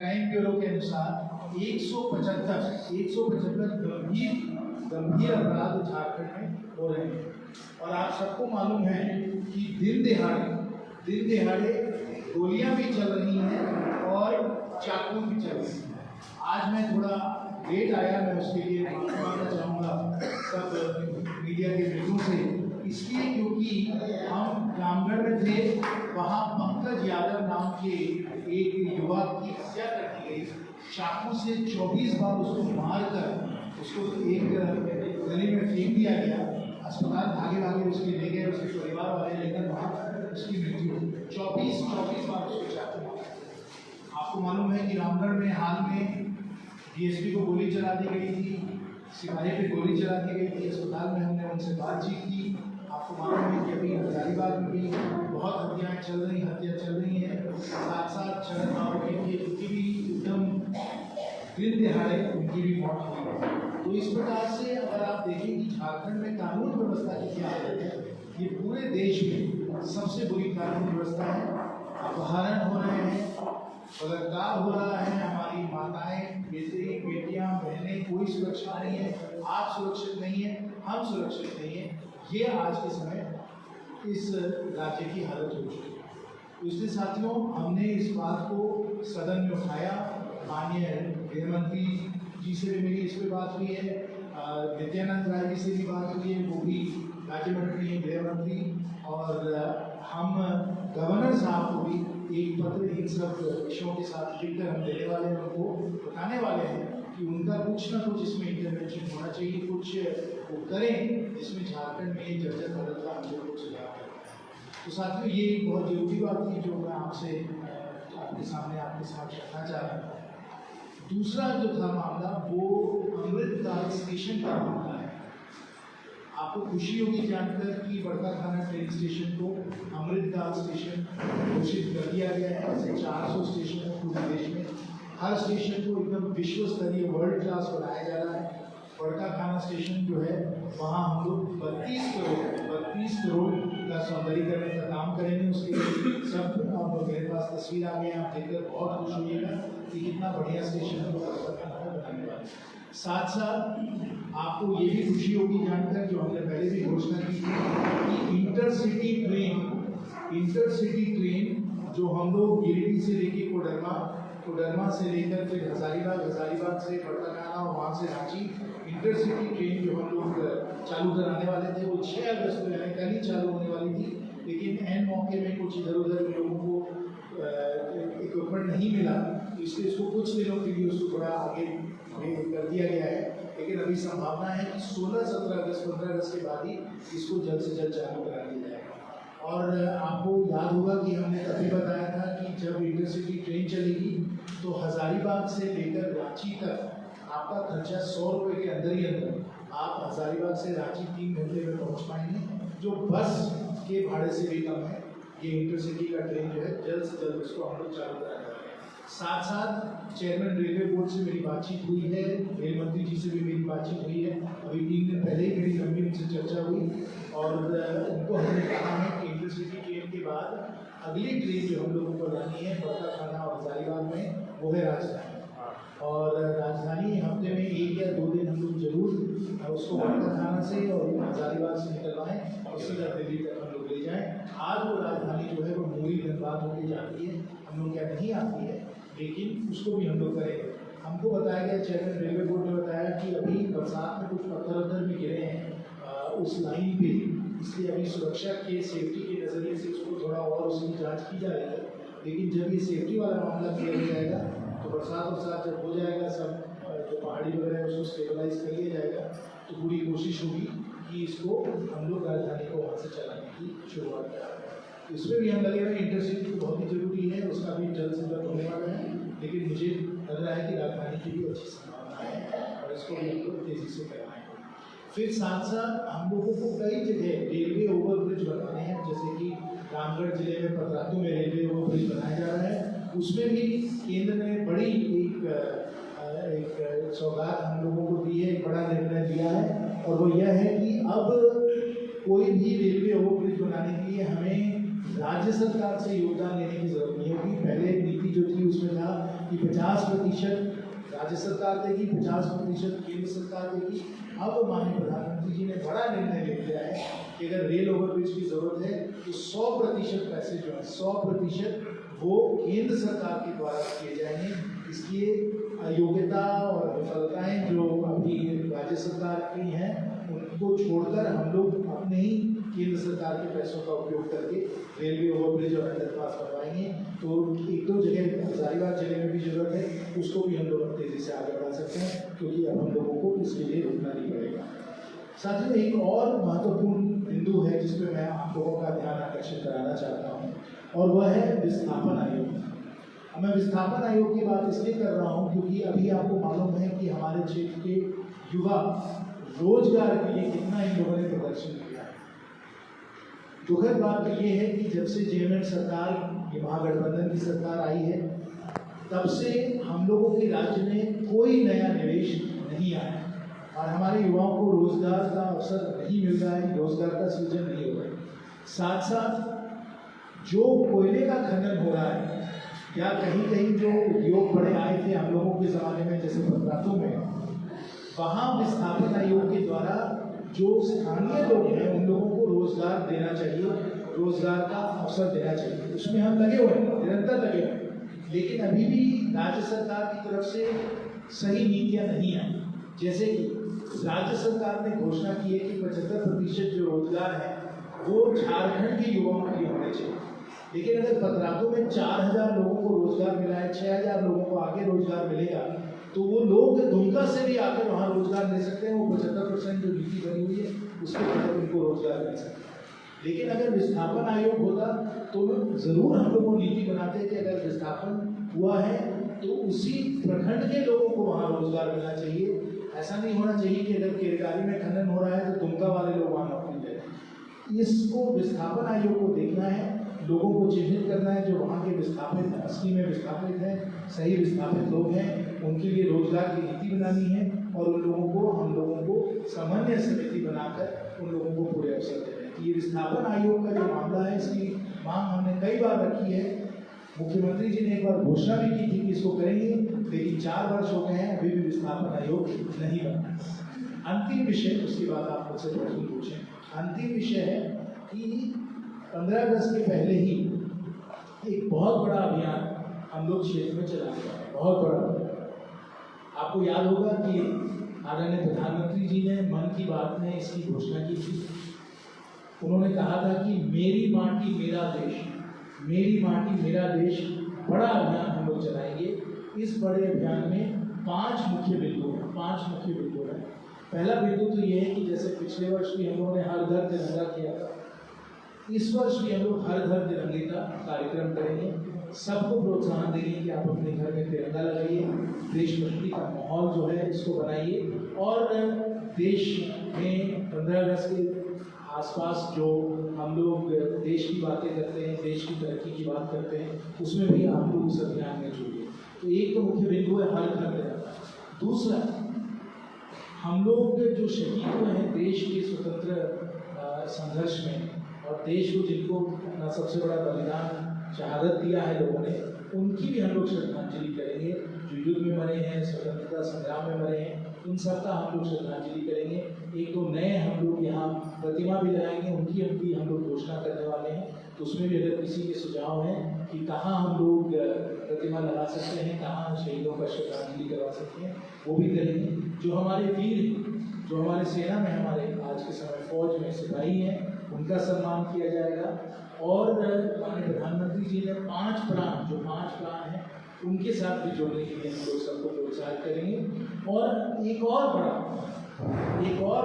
Crime bureau के अनुसार 175 गंभीर अपराध झारखंड में हो रहे हैं। और आप सबको मालूम है कि दिन दिहाड़े गोलियां भी चल रही हैं और चाकू भी चल रही हैं। आज मैं थोड़ा लेट आया, मैं उसके लिए माफी मांगना चाहूँगा सब मीडिया के मित्रों से, इसलिए क्योंकि हम रामगढ़ में थे, वहाँ पंकज यादव नाम के एक युवक की हत्या कर दी गई। चाकू से 24 बार उसको मारकर उसको एक गली में फेंक दिया गया। अस्पताल भागे उसके ले गए, उसके परिवार वाले, लेकर वहाँ उसकी मृत्यु हुई। 24 बार उसको चाकू मारा। आपको मालूम है कि रामगढ़ में हाल में डीएसपी को गोली चला दी गई थी, सिपाही पे गोली चला दी गई थी। अस्पताल में हमने उनसे बातचीत की। आपको मालूम है कि अभी हजारीबाग में भी बहुत हत्या चल रही हैं। साथ शरद बाबू की उनकी भी एकदम दिन दिहाड़े उनकी भी मौत हुई है। तो इस प्रकार से अगर आप देखें कि झारखंड में कानून व्यवस्था की क्या हालत है, ये पूरे देश में सबसे बुरी कानून व्यवस्था है। अपहरण हो रहे हैं, बलात्कार हो रहा है, हमारी माताएं, बेटियां, बहनें, कोई सुरक्षा नहीं है। आप सुरक्षित नहीं है, हम सुरक्षित नहीं है। ये आज के समय इस राज्य की हालत हो चुकी है। इसलिए साथियों, हमने इस बात को सदन में उठाया। माननीय गृह मंत्री जी से भी मेरी इस पर बात हुई है, नित्यानंद राय जी से भी बात हुई है, वो भी राज्य मंत्री हैं, गृह मंत्री। और हम गवर्नर साहब को भी एक पत्र इन सब विषयों के साथ लिखकर हम देने वाले हैं, उनको बताने वाले हैं कि उनका कुछ ना कुछ इसमें इंटरवेंशन होना चाहिए, कुछ वो करें जिसमें झारखंड में जर्जर हालत का हम लोग सुधार करें। तो साथियों, ये एक बहुत जरूरी बात थी जो मैं आपके साथ रखना चाह रहा हूँ। दूसरा जो था मामला, वो अमृतधाम स्टेशन का मामला है। आपको खुशी होगी जानकर कि बड़का थाना ट्रेन स्टेशन को अमृतधाम स्टेशन घोषित कर दिया गया है। ऐसे 400 स्टेशन है पूरे देश में। हर स्टेशन को एकदम विश्व स्तरीय, वर्ल्ड क्लास बनाया जा रहा है। बड़का थाना स्टेशन जो है, वहाँ हम लोग 32 करोड़ का सौंदर्यीकरण का काम करेंगे। उसके सब अब मेरे पास तस्वीर आ गई, आप देखकर बहुत खुश होइएगा कि कितना बढ़िया स्टेशन है बनाने वाले। साथ आपको ये भी खुशी होगी जानकर, जो हमने पहले भी घोषणा की थी, कि इंटरसिटी ट्रेन जो हम लोग गिरिडीह से लेके कोडरमा से लेकर फिर हजारीबाग से बड़काकाना और वहाँ से रांची, इंटरसिटी ट्रेन जो हम लोग चालू कराने वाले थे, वो 6 अगस्त को यानी कल ही चालू होने वाली थी। लेकिन एन मौके में कुछ इधर उधर लोगों को इक्विपमेंट नहीं मिला, तो इसलिए इसको कुछ दिनों के लिए उसको थोड़ा आगे कर दिया गया है। लेकिन अभी संभावना है कि 16, 17 अगस्त, 15 अगस्त के बाद ही इसको जल्द से जल्द चालू करा दिया जाएगा। और आपको याद होगा कि हमने तभी बताया था कि जब इंटरसिटी ट्रेन चलेगी तो हजारीबाग से लेकर रांची तक आपका खर्चा 100 रुपये के अंदर ही अंदर आप हजारीबाग से रांची 3 घंटे में पहुँच पाएंगे, जो बस के भाड़े से भी कम है। ये इंटरसिटी का ट्रेन जो है, जल्द से जल्द उसको हम लोग चालू करा देंगे। साथ चेयरमैन रेलवे बोर्ड से मेरी बातचीत हुई है, रेल मंत्री जी से भी मेरी बातचीत हुई है। अभी 3 दिन पहले ही मेरी लंबी उनसे चर्चा हुई और उनको हमने कहा है कि इंटरसिटी ट्रेन के बाद अगली ट्रेन जो हम लोगों को लानी है बड़का थाना और हजारीबाग में, वो है राजधानी। और राजधानी हफ्ते में 1 या 2 दिन हम लोग जरूर उसको बड़का थाना से और हजारीबाग से निकलवाएं और सीधा दिल्ली तक हम लोग ले जाएं। आज वो राजधानी जो है वो मूरी धनबाद होकर जाती है, हम लोग क्या नहीं आती है, लेकिन उसको भी हम लोग करेंगे। हमको बताया गया, चेयरमैन रेलवे बोर्ड ने बताया कि अभी बरसात में कुछ पत्थर भी गिरे हैं उस लाइन पे, इसलिए अभी सुरक्षा के सेफ्टी के नज़रिए से उसको थोड़ा और उसकी जाँच की जा रही है। लेकिन जब ये सेफ्टी वाला मामला क्लियर हो जाएगा तो बरसात जब हो जाएगा, सब जो पहाड़ी वगैरह है उसको स्टेबलाइज कर लिया जाएगा, तो पूरी कोशिश होगी कि इसको हम लोग राजधानी को वहाँ से चलाने की शुरुआत करें। इसमें भी हम लगे हुए, इंटरसिटी तो बहुत ही जरूरी है, उसका भी जल्द से जल्द होने वाला है। लेकिन मुझे लग रहा है कि राजधानी की भी अच्छी संभावना है और इसको भी हम लोग तेज़ी से करवाएंगे। फिर साथ हम लोगों को कई जगह रेलवे ओवरब्रिज बनाने हैं, जैसे कि रामगढ़ जिले में पतरातू में रेलवे ओवरब्रिज बनाया जा रहा है। उसमें भी केंद्र ने बड़ी एक सौगात हम लोगों को दी है, एक बड़ा निर्णय लिया है, और वो यह है कि अब कोई भी रेलवे ओवरब्रिज बनाने के लिए हमें राज्य सरकार से योगदान लेने की जरूरत नहीं होगी। पहले नीति जो थी उसमें था कि 50% राज्य सरकार देगी, 50% केंद्र सरकार देगी। अब माननीय प्रधानमंत्री जी ने बड़ा निर्णय ले लिया है कि अगर रेल ओवरब्रिज की जरूरत है तो 100% पैसे जो है 100% वो केंद्र सरकार के द्वारा किए जाएंगे। इसलिए योग्यता और विफलताएं जो अभी राज्य सरकार की हैं उनको छोड़कर हम लोग अपने ही केंद्र सरकार के पैसों का उपयोग करके रेलवे ओवरब्रिज और अंडरपास बनवाएंगे। तो एक दो जगह हजारीबाग जिले में भी जरूरत है, उसको भी हम लोग तेजी से आगे बढ़ा सकते हैं, क्योंकि अब हम लोगों को इसके लिए रुकना नहीं पड़ेगा। साथ ही एक और महत्वपूर्ण बिंदु है जिस पर मैं आप लोगों का ध्यान आकर्षित कराना चाहता हूँ, और वह है विस्थापन आयोग। अब मैं विस्थापन आयोग की बात इसलिए कर रहा हूँ क्योंकि अभी आपको मालूम है कि हमारे क्षेत्र के युवा रोजगार के लिए कितना इन लोगों ने प्रदर्शन किया है। दुखद बात तो ये है कि जब से जेएमएम सरकार, ये महागठबंधन की सरकार आई है, तब से हम लोगों के राज्य में कोई नया निवेश नहीं आया और हमारे युवाओं को रोजगार का अवसर नहीं मिल रहा है, रोजगार का सृजन नहीं हो रहा है। साथ साथ जो कोयले का खनन हो रहा है या कहीं कहीं जो उद्योग बड़े आए थे हम लोगों के ज़माने में, जैसे पत्रातों में, वहाँ विस्थापन आयोग के द्वारा जो स्थानीय लोग हैं उन लोगों को रोजगार देना चाहिए, रोजगार का अवसर देना चाहिए। उसमें हम लगे हुए हैं, निरंतर लगे हुए हैं, लेकिन अभी भी राज्य सरकार की तरफ से सही नीतियाँ नहीं आई। जैसे कि राज्य सरकार ने घोषणा की है कि 75% जो रोजगार है वो झारखंड के युवाओं के लिए होने चाहिए, लेकिन अगर पतरातू में 4000 लोगों को रोजगार मिला है, 6000 लोगों को आगे रोजगार मिलेगा, तो वो लोग दुमका से भी आकर वहाँ रोजगार ले सकते हैं। वो 75% जो नीति बनी हुई है उसके तहत उनको रोजगार मिल सकता है। लेकिन अगर विस्थापन आयोग होता तो जरूर हम लोग वो नीति बनाते कि अगर विस्थापन हुआ है तो उसी प्रखंड के लोगों को वहाँ रोजगार मिलना चाहिए। ऐसा नहीं होना चाहिए कि अगर केरकारी में खनन हो रहा है तो दुमका वाले लोग वहाँ नौकरी ले। इसको विस्थापन आयोग को देखना है, लोगों को चिन्हित करना है जो वहाँ के विस्थापित असली में विस्थापित हैं, सही विस्थापित लोग हैं, उनके लिए रोजगार की नीति बनानी है और उन लोगों को, हम लोगों को समन्वय समिति बनाकर उन लोगों को पूरे अवसर देना है। ये विस्थापन आयोग का जो मामला है इसकी मांग हमने कई बार रखी है। मुख्यमंत्री जी ने एक बार घोषणा भी की थी कि इसको करेंगे, लेकिन 4 वर्ष हो गए हैं, अभी भी विस्थापन आयोग नहीं बना। अंतिम विषय, उसके बाद आप मुझसे प्रश्न पूछें। अंतिम विषय है कि 15 अगस्त के पहले ही एक बहुत बड़ा अभियान हम लोग क्षेत्र में चला रहे हैं, बहुत बड़ा। आपको याद होगा कि आदरणीय प्रधानमंत्री जी ने मन की बात में इसकी घोषणा की थी। उन्होंने कहा था कि मेरी माटी मेरा देश, मेरी माटी मेरा देश बड़ा अभियान हम लोग चलाएंगे। इस बड़े अभियान में 5 मुख्य बिंदु हैं, 5 मुख्य बिंदु हैं। पहला बिंदु तो ये है कि जैसे पिछले वर्ष भी हम लोगों ने हर घर तिरंगा किया था, इस वर्ष भी हम लोग हर घर तिरंगे का कार्यक्रम करेंगे। सबको प्रोत्साहन देंगे कि आप अपने घर में तिरंगा लगाइए, देशभक्ति का माहौल जो है इसको बनाइए और देश में 15 अगस्त के आसपास जो हम लोग देश की बातें करते हैं, देश की तरक्की की बात करते हैं, उसमें भी आप लोग उस अभियान में जुड़िए। तो एक तो मुख्य बिंदु है हर घर तिरंगा। दूसरा, हम लोग जो शहीद हुए हैं देश के स्वतंत्र संघर्ष में और देश को जिनको अपना सबसे बड़ा बलिदान शहादत दिया है लोगों ने, उनकी भी हम लोग श्रद्धांजलि करेंगे। जो युद्ध में मरे हैं, स्वतंत्रता संग्राम में मरे हैं, उन सबका हम लोग श्रद्धांजलि करेंगे। एक तो नए हम लोग यहाँ प्रतिमा भी लगाएंगे, उनकी हम लोग घोषणा करने वाले हैं। तो उसमें भी अगर किसी के सुझाव हैं कि कहाँ हम लोग प्रतिमा लगा सकते हैं, कहाँ शहीदों का श्रद्धांजलि करवा सकते हैं, वो भी करेंगे। जो हमारे वीर, जो हमारे सेना में, हमारे आज के समय फौज में सिपाही हैं, उनका सम्मान किया जाएगा। और माननीय प्रधानमंत्री जी ने 5 प्राण, जो 5 प्राण हैं, उनके साथ भी जोड़ने के लिए हम लोग सबको प्रोत्साहित करेंगे। और एक और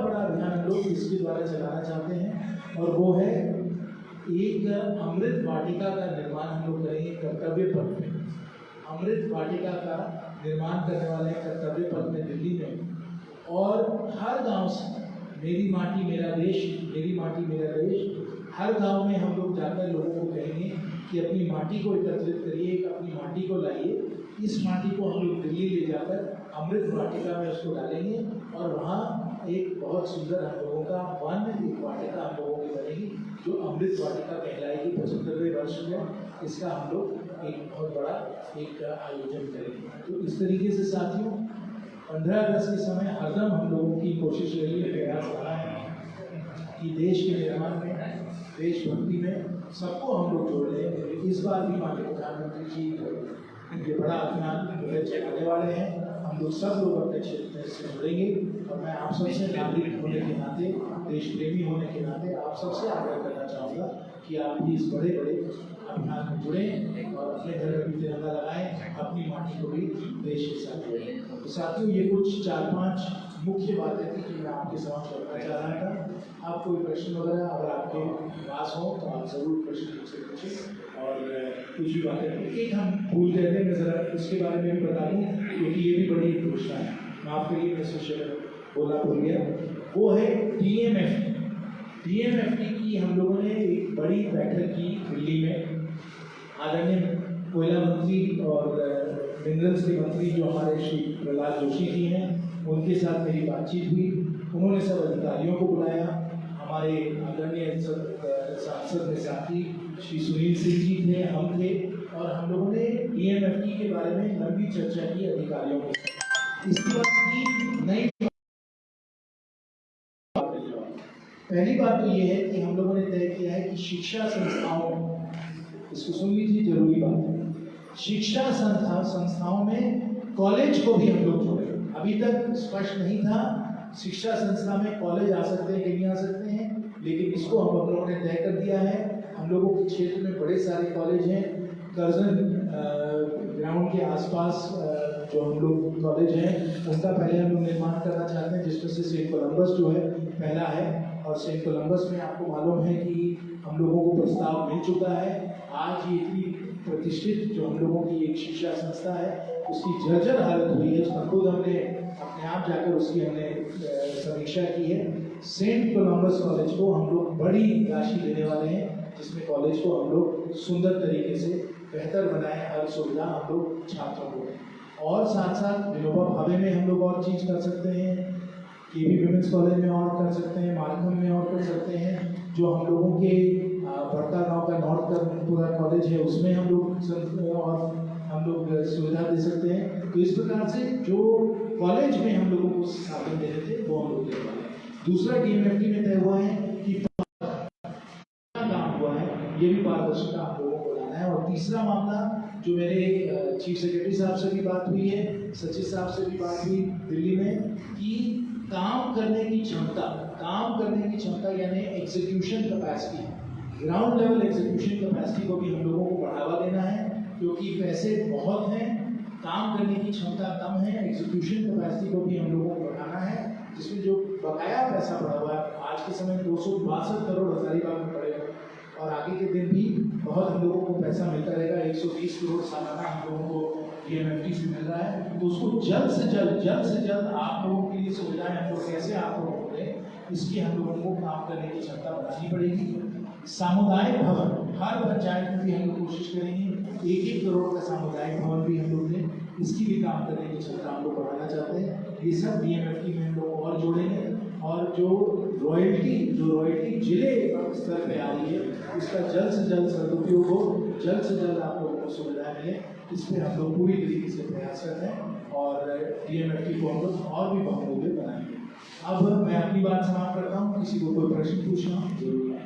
बड़ा अभियान हम लोग इसके द्वारा चलाना चाहते हैं और वो है एक अमृत वाटिका का निर्माण हम लोग करेंगे कर्तव्य पथ में। अमृत वाटिका का निर्माण करने वाले हैं कर्तव्य पथ में दिल्ली में, और हर गांव से मेरी माटी मेरा देश, मेरी माटी मेरा देश, हर गांव में हम लोग जाकर लोगों को कहेंगे कि अपनी माटी को एकत्रित करिए, अपनी माटी को लाइए। इस माटी को हम लोग दिल्ली ले जाकर अमृत वाटिका में उसको डालेंगे और वहाँ एक बहुत सुंदर हम लोगों का वन एक वाटिका हम लोगों की बनेगी, जो अमृत वाटिका कहलाएगी। 75वें वर्ष में इसका हम लोग एक बहुत बड़ा एक आयोजन करेंगे। तो इस तरीके से साथियों 15 अगस्त के समय हरदम हम लोगों की कोशिश रही है, प्रयास रहा है कि देश के निर्माण में, देशभक्ति में सबको हम लोग जोड़ लें। इस बार भी माननीय प्रधानमंत्री जी ये बड़ा अभियान चलाने वाले हैं। हम लोग सब लोग अपने क्षेत्र से जुड़ेंगे और मैं आप सबसे नागरिक होने के नाते, देश प्रेमी होने के नाते आप सबसे आग्रह करना चाहूँगा कि आप भी इस बड़े बड़े अभियान में जुड़ें और अपने घर में भी तिरंगा लगाएं, अपनी माटी को भी देश के साथ जोड़ें। तो साथियों ये कुछ 4-5 मुख्य बातें थी कि मैं आपके समक्ष रखना चाह रहा था। आप कोई प्रश्न वगैरह अगर आपके पास हो तो आप जरूर प्रश्न मुझसे पूछें और कुछ भी बातें एक हम भूल गए थे, मैं जरा उसके बारे में भी बता दूँ क्योंकि ये भी बड़ी घोषणा है। माफ करिए मैं सोशल बोला भूल गया, वो है टीएमएफटी की हम लोगों ने एक बड़ी बैठक की दिल्ली में। आदरणीय कोयला मंत्री और मिनरल्स के मंत्री जो हमारे श्री प्रहलाद जोशी जी हैं, उनके साथ मेरी बातचीत हुई। उन्होंने सब अधिकारियों को बुलाया। हमारे आदरणीय सांसद में साथी श्री सुनील सिंह जी थे, हम थे और हम लोगों ने टीएमएफटी के बारे में लंबी चर्चा की अधिकारियों के साथ। इसके बाद की नई पहली बात तो ये है कि हम लोगों ने तय किया है कि शिक्षा संस्थाओं में, इसको सुन लीजिए जरूरी बात है, शिक्षा संस्थाओं में कॉलेज को भी हम लोग जोड़े। अभी तक स्पष्ट नहीं था शिक्षा संस्था में कॉलेज आ सकते हैं कि नहीं आ सकते हैं, लेकिन इसको हम लोगों ने तय कर दिया है। हम लोगों के क्षेत्र में बड़े सारे कॉलेज हैं। कर्जन ग्राउंड के आसपास जो हम लोग कॉलेज हैं उनका पहले हम लोग निर्माण करना चाहते हैं, जिसमें से सेंट कोलम्बस जो है पहला है। और सेंट कोलम्बस में आपको मालूम है कि हम लोगों को प्रस्ताव मिल चुका है। आज ये इतनी प्रतिष्ठित जो हम लोगों की एक शिक्षा संस्था है उसकी जर्जर हालत हुई है, उसका खुद हमने अपने आप जाकर उसकी हमने समीक्षा की है। सेंट कोलम्बस कॉलेज को हम लोग बड़ी राशि देने वाले हैं, जिसमें कॉलेज को हम लोग सुंदर तरीके से बेहतर बनाए, हर सुविधा हम लोग छात्रों को। और साथ साथ विनोबा भावे में हम लोग और चीज़ कर सकते हैं, केवी विमेंस कॉलेज में और कर सकते हैं, मार्कम में और कर सकते हैं। जो हम लोगों के बड़का गांव का नॉर्थ का पूरा कॉलेज है उसमें हम लोग सुविधा दे सकते हैं। तो इस प्रकार से जो कॉलेज में हम लोगों को साधन दे रहे थे वो हम लोग दे रहे हैं। दूसरा टीएमएफटी में तय हुआ है कि काम हुआ है, ये भी पारदर्शिता आप लोगों को लाना है। और तीसरा मामला जो मेरे चीफ सेक्रेटरी साहब से भी बात हुई है, सचिव साहब से भी बात हुई दिल्ली में, कि काम करने की क्षमता यानी execution capacity, ground level execution capacity को भी हम लोगों को बढ़ावा देना है, क्योंकि पैसे बहुत हैं, काम करने की क्षमता कम है। एग्जीक्यूशन कैपेसिटी को भी हम लोगों को बढ़ाना है, जिसमें जो बकाया पैसा पड़ा हुआ है आज के समय 262 करोड़ हजारीबाग में पड़ेगा और आगे के दिन भी बहुत हम लोगों को पैसा मिलता रहेगा। 120 करोड़ सालाना हम लोगों को टीएमएफटी से मिल रहा है। तो उसको जल्द से जल्द आप लोगों के लिए सुविधाएं हम लोग कैसे आप लोगों को दें, इसकी हम लोगों को काम करने की क्षमता बढ़ानी पड़ेगी। सामुदायिक भवन हर पंचायत में भी हम लोग कोशिश करेंगे, 1-1 करोड़ का सामुदायिक भवन भी हम लोग दें, इसकी भी काम करने की क्षमता हम लोग बढ़ाना चाहते हैं। ये सब टीएमएफटी में हम लोग और जोड़ेंगे। और जो रॉयल्टी जिले स्तर पे आ रही है उसका जल्द से जल्द सदुपयोग हो, जल्द से जल्द आप लोगों को सुविधाएं मिले, इस पर हम लोग पूरी तरीके से प्रयास करते हैं और टीएमएफटी को हम लोग और भी बहुमूल्य बनाएंगे। अब मैं अपनी बात समाप्त करता हूँ, किसी को कोई प्रश्न पूछना जरूर है।